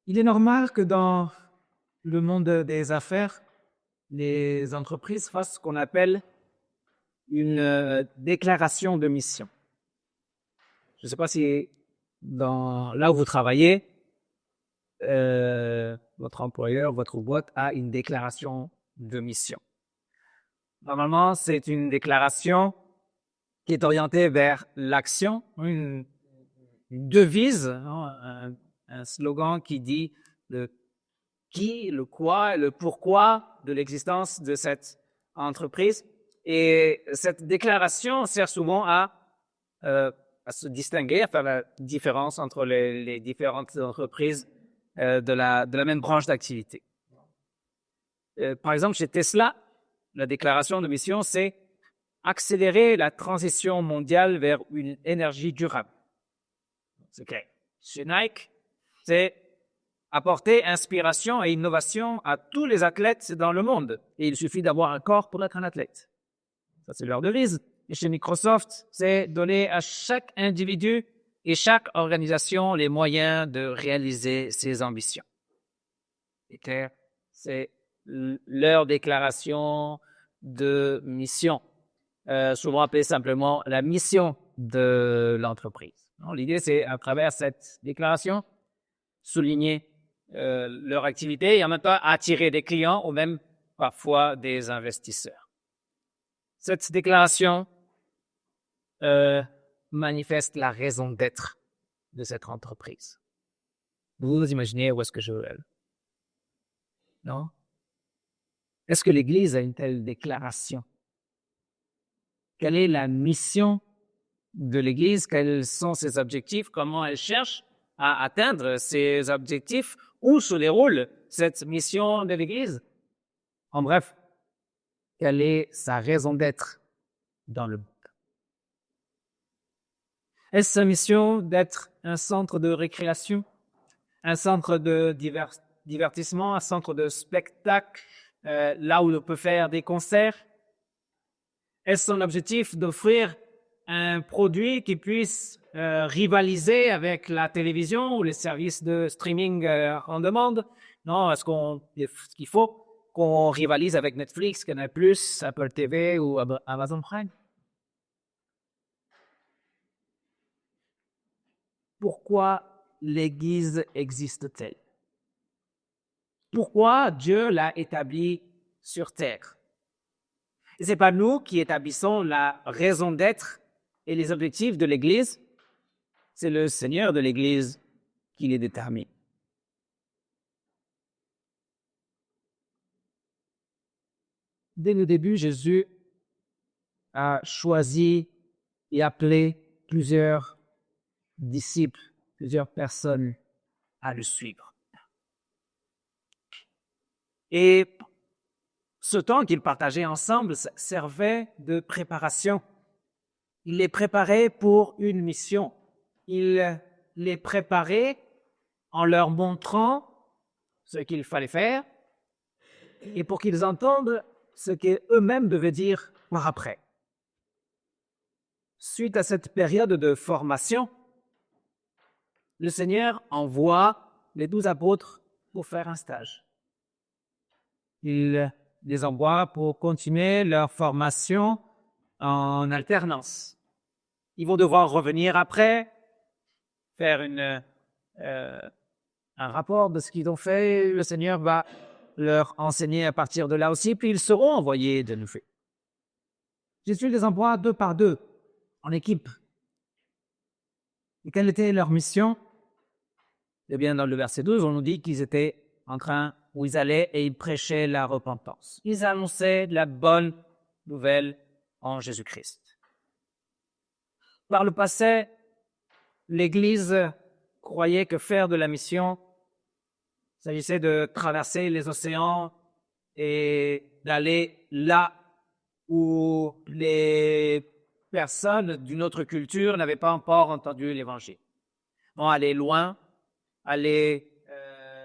Il est normal que dans le monde des affaires, les entreprises fassent ce qu'on appelle une déclaration de mission. Je ne sais pas si là où vous travaillez, votre employeur, votre boîte a une déclaration de mission. Normalement, c'est une déclaration qui est orientée vers l'action, une devise, un slogan qui dit le qui, le quoi et le pourquoi de l'existence de cette entreprise. Et cette déclaration sert souvent à se distinguer, à faire la différence entre les différentes entreprises de la même branche d'activité. Par exemple, chez Tesla, la déclaration de mission, c'est accélérer la transition mondiale vers une énergie durable. C'est clair. Chez Nike, c'est apporter inspiration et innovation à tous les athlètes dans le monde. Et il suffit d'avoir un corps pour être un athlète. Ça, c'est leur devise. Et chez Microsoft, c'est donner à chaque individu et chaque organisation les moyens de réaliser ses ambitions. C'est leur déclaration de mission, souvent appelée simplement la mission de l'entreprise. L'idée, c'est à travers cette déclaration, souligner leur activité et en même temps attirer des clients ou même parfois des investisseurs. Cette déclaration manifeste la raison d'être de cette entreprise. Vous imaginez où est-ce que je veux aller? Non? Est-ce que l'Église a une telle déclaration? Quelle est la mission de l'Église? Quels sont ses objectifs? Comment elle cherche à atteindre ses objectifs? Où se déroule cette mission de l'Église? En bref, quelle est sa raison d'être dans le monde? Est-ce sa mission d'être un centre de récréation, un centre de divertissement, un centre de spectacle, là où on peut faire des concerts? Est-ce son objectif d'offrir un produit qui puisse rivaliser avec la télévision ou les services de streaming en demande? Non, est-ce qu'il faut qu'on rivalise avec Netflix, Canal+, Apple TV ou Amazon Prime? Pourquoi l'Église existe-t-elle? Pourquoi Dieu l'a établie sur terre? Et c'est pas nous qui établissons la raison d'être et les objectifs de l'Église, c'est le Seigneur de l'Église qui les détermine. Dès le début, Jésus a choisi et appelé plusieurs disciples, plusieurs personnes à le suivre. Et ce temps qu'ils partageaient ensemble servait de préparation. Il les préparait pour une mission. Il les préparait en leur montrant ce qu'il fallait faire et pour qu'ils entendent ce qu'eux-mêmes devaient dire par après. Suite à cette période de formation, le Seigneur envoie les 12 apôtres pour faire un stage. Il les envoie pour continuer leur formation en alternance. Ils vont devoir revenir après, faire un rapport de ce qu'ils ont fait. Le Seigneur va leur enseigner à partir de là aussi, puis ils seront envoyés de nouveau. Jésus les envoie 2 par 2, en équipe. Et quelle était leur mission? Eh bien, dans le verset 12, on nous dit qu'ils étaient en train, où ils allaient et ils prêchaient la repentance. Ils annonçaient la bonne nouvelle en Jésus-Christ. Par le passé, l'Église croyait que faire de la mission, il s'agissait de traverser les océans et d'aller là où les personnes d'une autre culture n'avaient pas encore entendu l'Évangile. Bon, aller loin, aller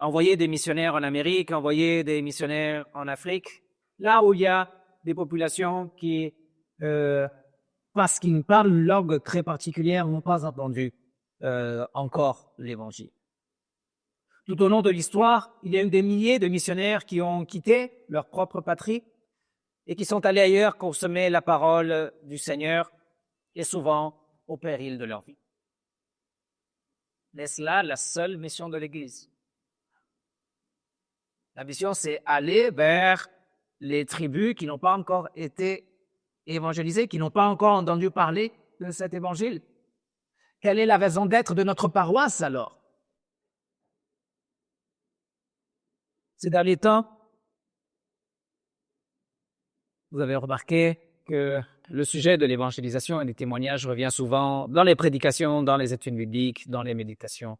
envoyer des missionnaires en Amérique, envoyer des missionnaires en Afrique, là où il y a des populations qui, parce qu'ils parlent une langue très particulière, n'ont pas entendu encore l'Évangile. Tout au long de l'histoire, il y a eu des milliers de missionnaires qui ont quitté leur propre patrie et qui sont allés ailleurs consommer la parole du Seigneur, et souvent au péril de leur vie. Est-ce là la seule mission de l'Église? La mission, c'est aller vers les tribus qui n'ont pas encore été évangélisées, qui n'ont pas encore entendu parler de cet évangile. Quelle est la raison d'être de notre paroisse alors? Ces derniers temps, vous avez remarqué que le sujet de l'évangélisation et des témoignages revient souvent dans les prédications, dans les études bibliques, dans les méditations,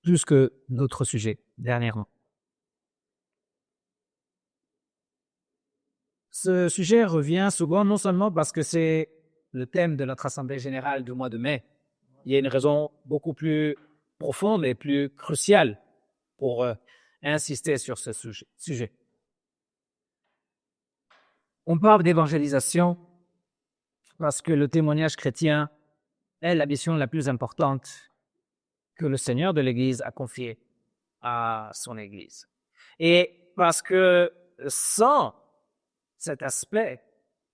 plus que d'autres sujets dernièrement. Ce sujet revient souvent non seulement parce que c'est le thème de notre Assemblée générale du mois de mai. Il y a une raison beaucoup plus profonde et plus cruciale pour insister sur ce sujet. On parle d'évangélisation parce que le témoignage chrétien est la mission la plus importante que le Seigneur de l'Église a confiée à son Église. Et parce que sans cet aspect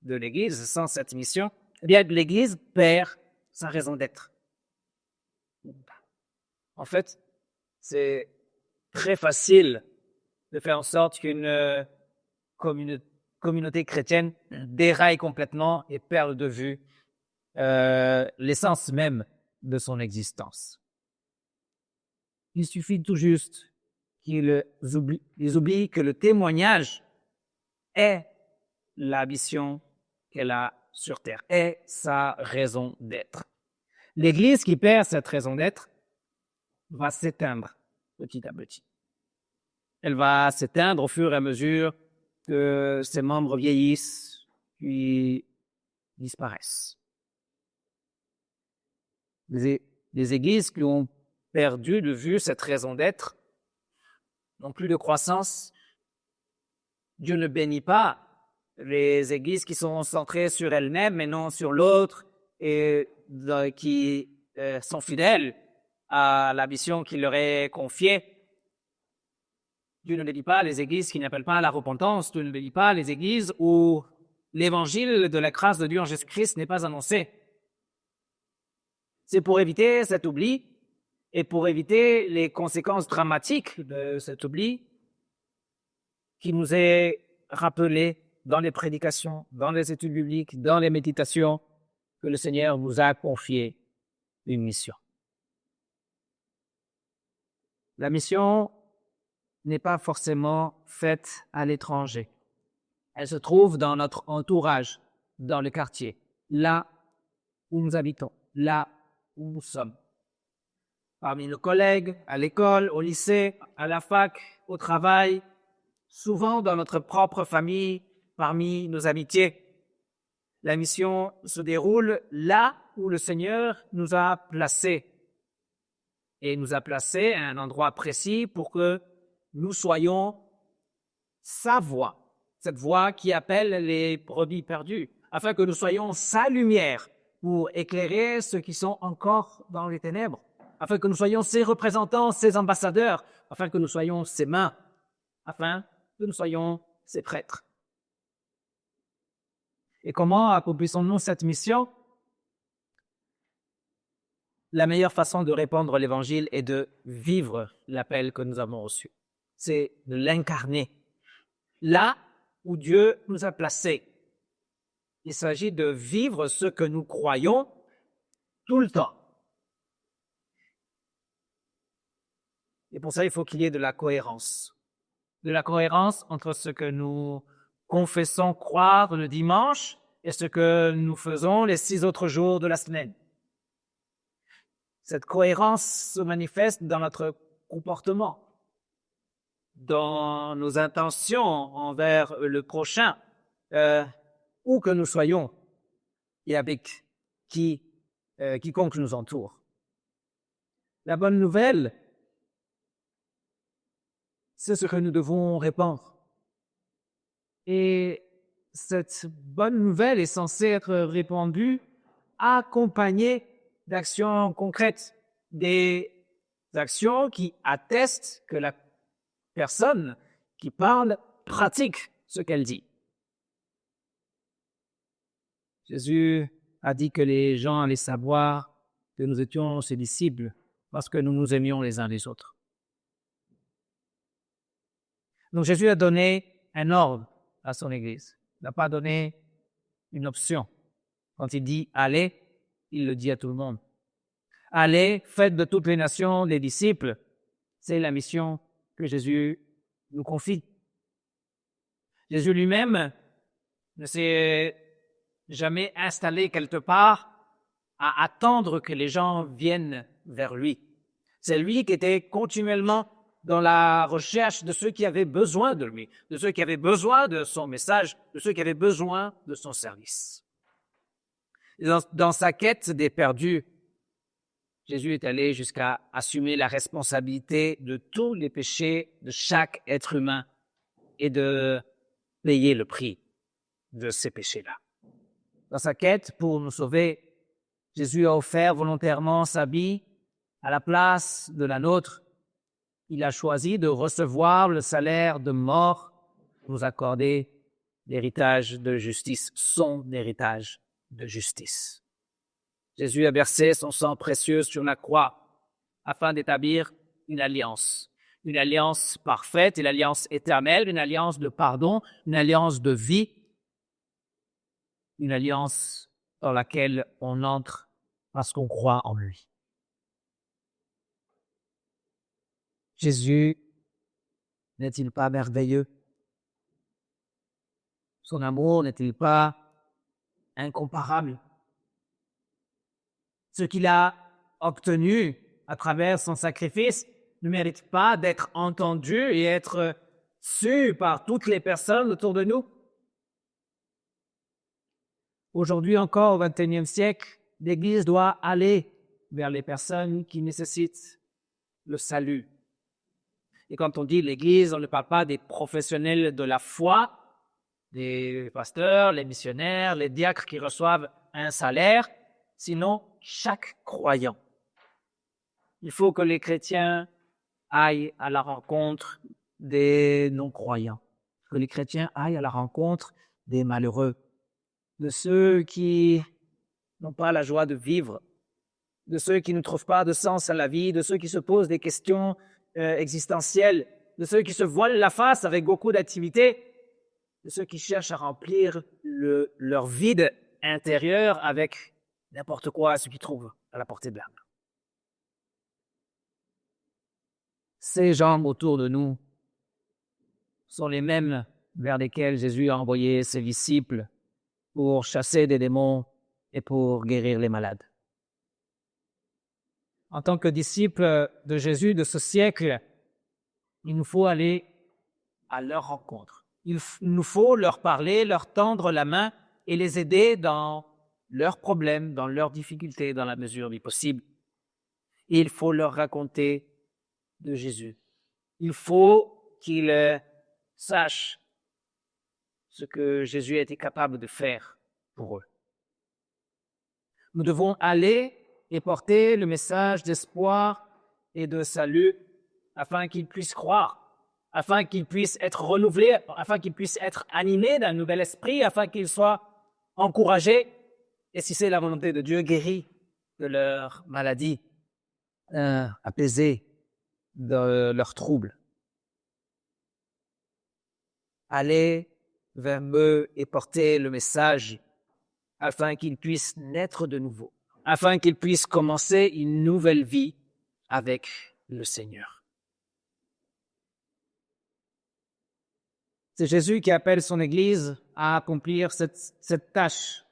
de l'Église, sans cette mission, eh bien, l'Église perd sa raison d'être. En fait, c'est très facile de faire en sorte qu'une communauté chrétienne déraille complètement et perd de vue l'essence même de son existence. Il suffit tout juste qu'ils oublient que le témoignage est la mission qu'elle a sur terre, est sa raison d'être. L'Église qui perd cette raison d'être va s'éteindre petit à petit. Elle va s'éteindre au fur et à mesure que ses membres vieillissent puis disparaissent. Les églises qui ont perdu de vue cette raison d'être n'ont plus de croissance. Dieu ne bénit pas les églises qui sont centrées sur elles-mêmes et non sur l'autre et qui sont fidèles à la mission qu'il leur est confiée. Dieu ne bénit pas les églises qui n'appellent pas à la repentance. Dieu ne bénit pas les églises où l'évangile de la grâce de Dieu en Jésus-Christ n'est pas annoncé. C'est pour éviter cet oubli et pour éviter les conséquences dramatiques de cet oubli qui nous est rappelé dans les prédications, dans les études bibliques, dans les méditations, que le Seigneur nous a confié une mission. La mission n'est pas forcément faite à l'étranger. Elle se trouve dans notre entourage, dans le quartier, là où nous habitons, là où nous sommes. Parmi nos collègues, à l'école, au lycée, à la fac, au travail, souvent dans notre propre famille, parmi nos amitiés. La mission se déroule là où le Seigneur nous a placés. Et nous a placés à un endroit précis pour que nous soyons sa voix, cette voix qui appelle les brebis perdues, afin que nous soyons sa lumière pour éclairer ceux qui sont encore dans les ténèbres, afin que nous soyons ses représentants, ses ambassadeurs, afin que nous soyons ses mains, afin que nous soyons ses prêtres. Et comment accomplissons-nous cette mission? La meilleure façon de répandre l'Évangile est de vivre l'appel que nous avons reçu. C'est de l'incarner là où Dieu nous a placés. Il s'agit de vivre ce que nous croyons tout le temps. Et pour ça, il faut qu'il y ait de la cohérence. De la cohérence entre ce que nous confessons croire le dimanche et ce que nous faisons les 6 autres jours de la semaine. Cette cohérence se manifeste dans notre comportement, dans nos intentions envers le prochain, où que nous soyons et avec quiconque nous entoure. La bonne nouvelle, c'est ce que nous devons répandre. Et cette bonne nouvelle est censée être répandue, accompagnée d'actions concrètes, des actions qui attestent que la personne qui parle pratique ce qu'elle dit. Jésus a dit que les gens allaient savoir que nous étions ses disciples parce que nous nous aimions les uns les autres. Donc Jésus a donné un ordre à son Église. Il n'a pas donné une option. Quand il dit « allez », il le dit à tout le monde. « Allez, faites de toutes les nations des disciples ». C'est la mission que Jésus nous confie. Jésus lui-même ne s'est jamais installé quelque part à attendre que les gens viennent vers lui. C'est lui qui était continuellement dans la recherche de ceux qui avaient besoin de lui, de ceux qui avaient besoin de son message, de ceux qui avaient besoin de son service. Dans sa quête des perdus, Jésus est allé jusqu'à assumer la responsabilité de tous les péchés de chaque être humain et de payer le prix de ces péchés-là. Dans sa quête pour nous sauver, Jésus a offert volontairement sa vie à la place de la nôtre. Il a choisi de recevoir le salaire de mort pour nous accorder l'héritage de justice, son héritage de justice. Jésus a versé son sang précieux sur la croix afin d'établir une alliance parfaite, une alliance éternelle, une alliance de pardon, une alliance de vie, une alliance dans laquelle on entre parce qu'on croit en lui. Jésus n'est-il pas merveilleux? Son amour n'est-il pas incomparable? Ce qu'il a obtenu à travers son sacrifice ne mérite pas d'être entendu et être su par toutes les personnes autour de nous. Aujourd'hui encore, au XXIe siècle, l'Église doit aller vers les personnes qui nécessitent le salut. Et quand on dit l'Église, on ne parle pas des professionnels de la foi, des pasteurs, les missionnaires, les diacres qui reçoivent un salaire, sinon chaque croyant. Il faut que les chrétiens aillent à la rencontre des non-croyants, que les chrétiens aillent à la rencontre des malheureux, de ceux qui n'ont pas la joie de vivre, de ceux qui ne trouvent pas de sens à la vie, de ceux qui se posent des questions existentielles, de ceux qui se voilent la face avec beaucoup d'activités, de ceux qui cherchent à remplir leur vide intérieur avec n'importe quoi, ce qu'ils trouvent à la portée de la main. Ces gens autour de nous sont les mêmes vers lesquels Jésus a envoyé ses disciples pour chasser des démons et pour guérir les malades. En tant que disciples de Jésus de ce siècle, il nous faut aller à leur rencontre. Il nous faut leur parler, leur tendre la main et les aider dans leurs problèmes, dans leurs difficultés, dans la mesure du possible. Et il faut leur raconter de Jésus. Il faut qu'ils sachent ce que Jésus a été capable de faire pour eux. Nous devons aller et porter le message d'espoir et de salut afin qu'ils puissent croire, afin qu'ils puissent être renouvelés, afin qu'ils puissent être animés d'un nouvel esprit, afin qu'ils soient encouragés et, si c'est la volonté de Dieu, guéris de leur maladie, apaisés de leurs troubles. Allez vers eux et porter le message afin qu'ils puissent naître de nouveau, afin qu'ils puissent commencer une nouvelle vie avec le Seigneur. C'est Jésus qui appelle son Église à accomplir cette tâche.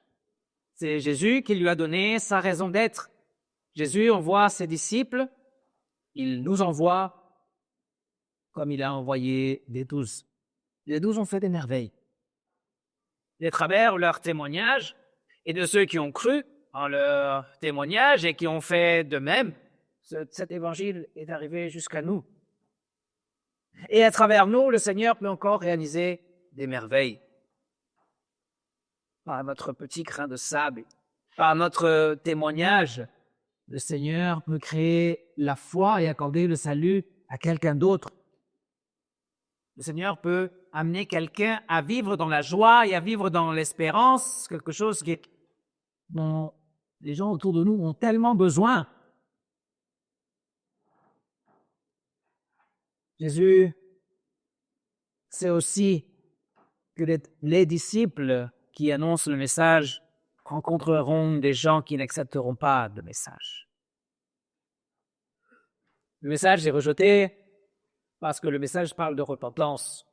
C'est Jésus qui lui a donné sa raison d'être. Jésus envoie ses disciples, il nous envoie comme il a envoyé les 12. Les 12 ont fait des merveilles. Et à travers leur témoignage et de ceux qui ont cru en leur témoignage et qui ont fait de même, cet évangile est arrivé jusqu'à nous. Et à travers nous, le Seigneur peut encore réaliser des merveilles. Par notre petit grain de sable, par notre témoignage, le Seigneur peut créer la foi et accorder le salut à quelqu'un d'autre. Le Seigneur peut amener quelqu'un à vivre dans la joie et à vivre dans l'espérance, quelque chose dont les gens autour de nous ont tellement besoin. Jésus sait aussi que les disciples qui annoncent le message rencontreront des gens qui n'accepteront pas le message. Le message est rejeté parce que le message parle de repentance,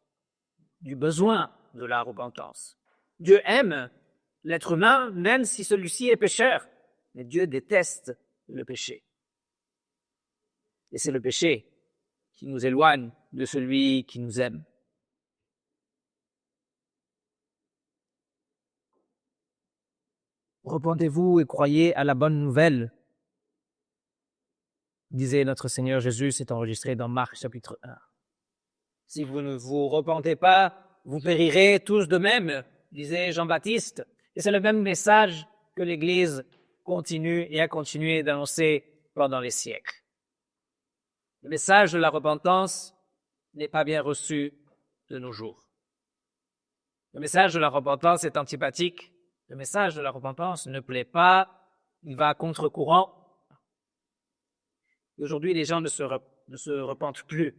du besoin de la repentance. Dieu aime l'être humain, même si celui-ci est pécheur, mais Dieu déteste le péché. Et c'est le péché qui nous éloigne de celui qui nous aime. Repentez-vous et croyez à la bonne nouvelle, disait notre Seigneur Jésus, c'est enregistré dans Marc chapitre 1. Si vous ne vous repentez pas, vous périrez tous de même, disait Jean-Baptiste. Et c'est le même message que l'Église continue et a continué d'annoncer pendant les siècles. Le message de la repentance n'est pas bien reçu de nos jours. Le message de la repentance est antipathique. Le message de la repentance ne plaît pas. Il va à contre-courant. Aujourd'hui, les gens ne se repentent plus.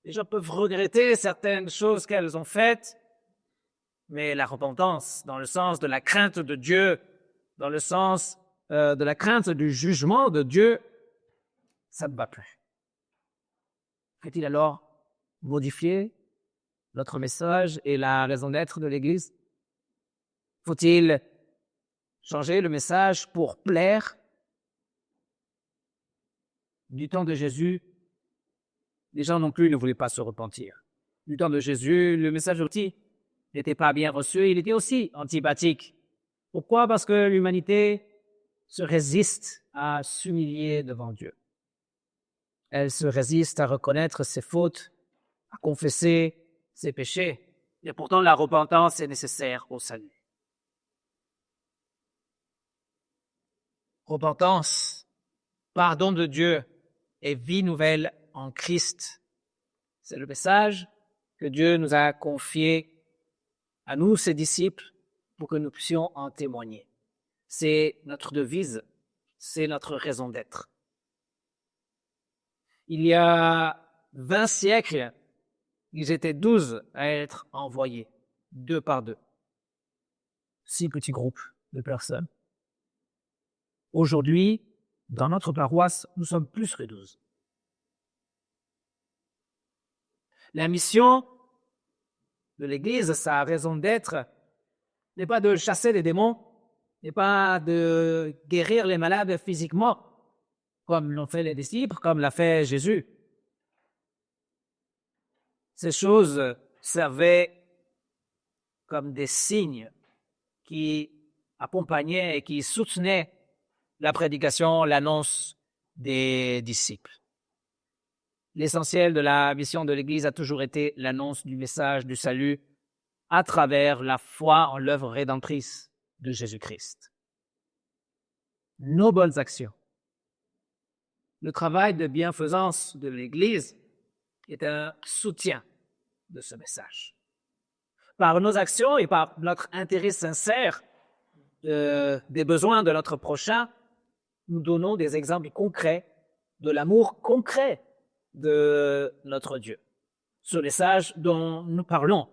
Les gens peuvent regretter certaines choses qu'elles ont faites, mais la repentance, dans le sens de la crainte de Dieu, dans le sens de la crainte du jugement de Dieu, ça ne va plus. Faut-il alors modifier notre message et la raison d'être de l'Église? Faut-il changer le message pour plaire? Du temps de Jésus, les gens non plus ne voulaient pas se repentir. Du temps de Jésus, le message aussi n'était pas bien reçu, il était aussi antipathique. Pourquoi? Parce que l'humanité se résiste à s'humilier devant Dieu. Elle se résiste à reconnaître ses fautes, à confesser ses péchés. Et pourtant, la repentance est nécessaire au salut. Repentance, pardon de Dieu et vie nouvelle en Christ. C'est le message que Dieu nous a confié à nous, ses disciples, pour que nous puissions en témoigner. C'est notre devise, c'est notre raison d'être. Il y a 20 siècles, ils étaient 12 à être envoyés, 2 par 2. 6 petits groupes de personnes. Aujourd'hui, dans notre paroisse, nous sommes plus que 12. La mission de l'Église, sa raison d'être, n'est pas de chasser les démons, n'est pas de guérir les malades physiquement, comme l'ont fait les disciples, comme l'a fait Jésus. Ces choses servaient comme des signes qui accompagnaient et qui soutenaient la prédication, l'annonce des disciples. L'essentiel de la mission de l'Église a toujours été l'annonce du message du salut à travers la foi en l'œuvre rédemptrice de Jésus-Christ. Nos bonnes actions, le travail de bienfaisance de l'Église est un soutien de ce message. Par nos actions et par notre intérêt sincère des besoins de notre prochain, nous donnons des exemples concrets de l'amour concret de notre Dieu. Ce message dont nous parlons.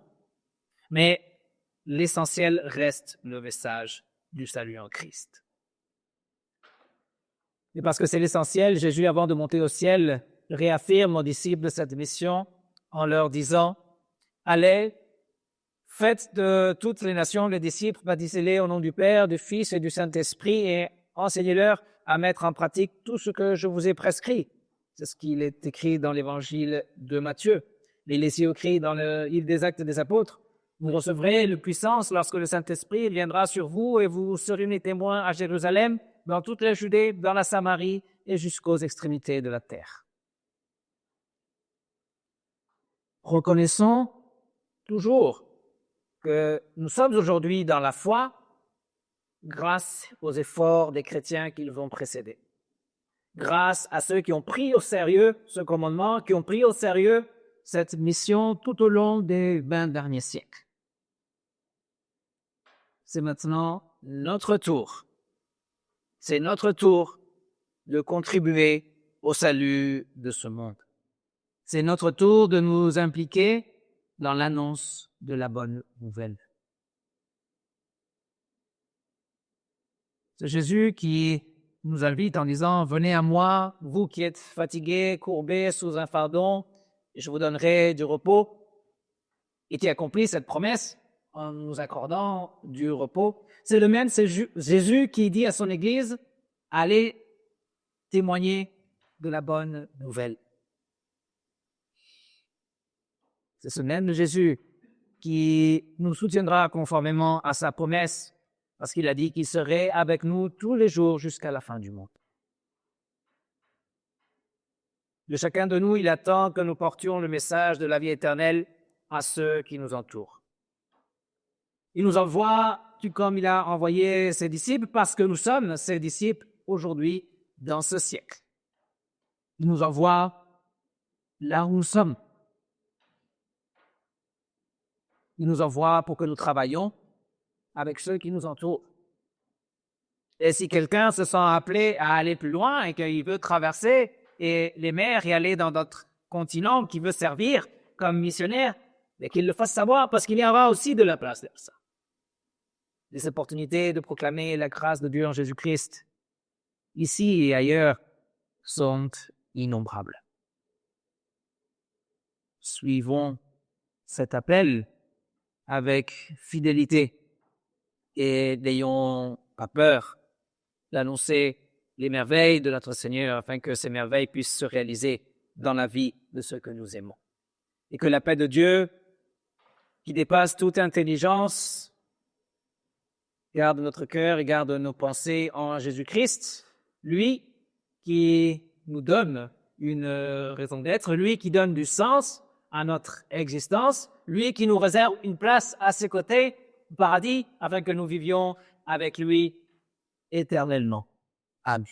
Mais l'essentiel reste le message du salut en Christ. Et parce que c'est l'essentiel, Jésus, avant de monter au ciel, réaffirme aux disciples cette mission en leur disant « Allez, faites de toutes les nations les disciples, baptisez-les au nom du Père, du Fils et du Saint-Esprit et enseignez-leur à mettre en pratique tout ce que je vous ai prescrit. » C'est ce qu'il est écrit dans l'évangile de Matthieu. Il est écrit dans le livre des Actes des Apôtres. Vous recevrez une puissance lorsque le Saint-Esprit viendra sur vous et vous serez mes témoins à Jérusalem, dans toute la Judée, dans la Samarie et jusqu'aux extrémités de la terre. Reconnaissons toujours que nous sommes aujourd'hui dans la foi grâce aux efforts des chrétiens qui nous ont précédés. grâce à ceux qui ont pris au sérieux ce commandement, qui ont pris au sérieux cette mission tout au long des 20 derniers siècles. C'est maintenant notre tour. C'est notre tour de contribuer au salut de ce monde. C'est notre tour de nous impliquer dans l'annonce de la bonne nouvelle. C'est Jésus qui nous invite en disant « Venez à moi, vous qui êtes fatigués, courbés sous un fardeau, et je vous donnerai du repos. » Et qui accomplit cette promesse en nous accordant du repos. C'est le même, c'est Jésus qui dit à son Église « Allez témoigner de la bonne nouvelle. » C'est ce même Jésus qui nous soutiendra conformément à sa promesse, parce qu'il a dit qu'il serait avec nous tous les jours jusqu'à la fin du monde. De chacun de nous, il attend que nous portions le message de la vie éternelle à ceux qui nous entourent. Il nous envoie, tout comme il a envoyé ses disciples, parce que nous sommes ses disciples aujourd'hui dans ce siècle. Il nous envoie là où nous sommes. Il nous envoie pour que nous travaillions avec ceux qui nous entourent. Et si quelqu'un se sent appelé à aller plus loin et qu'il veut traverser les mers et aller dans d'autres continents, qu'il veut servir comme missionnaire, mais qu'il le fasse savoir parce qu'il y aura aussi de la place pour ça. Les opportunités de proclamer la grâce de Dieu en Jésus-Christ, ici et ailleurs, sont innombrables. Suivons cet appel avec fidélité et n'ayons pas peur d'annoncer les merveilles de notre Seigneur afin que ces merveilles puissent se réaliser dans la vie de ceux que nous aimons. Et que la paix de Dieu, qui dépasse toute intelligence, garde notre cœur et garde nos pensées en Jésus-Christ, lui qui nous donne une raison d'être, lui qui donne du sens à notre existence, lui qui nous réserve une place à ses côtés au paradis afin que nous vivions avec lui éternellement. Amen.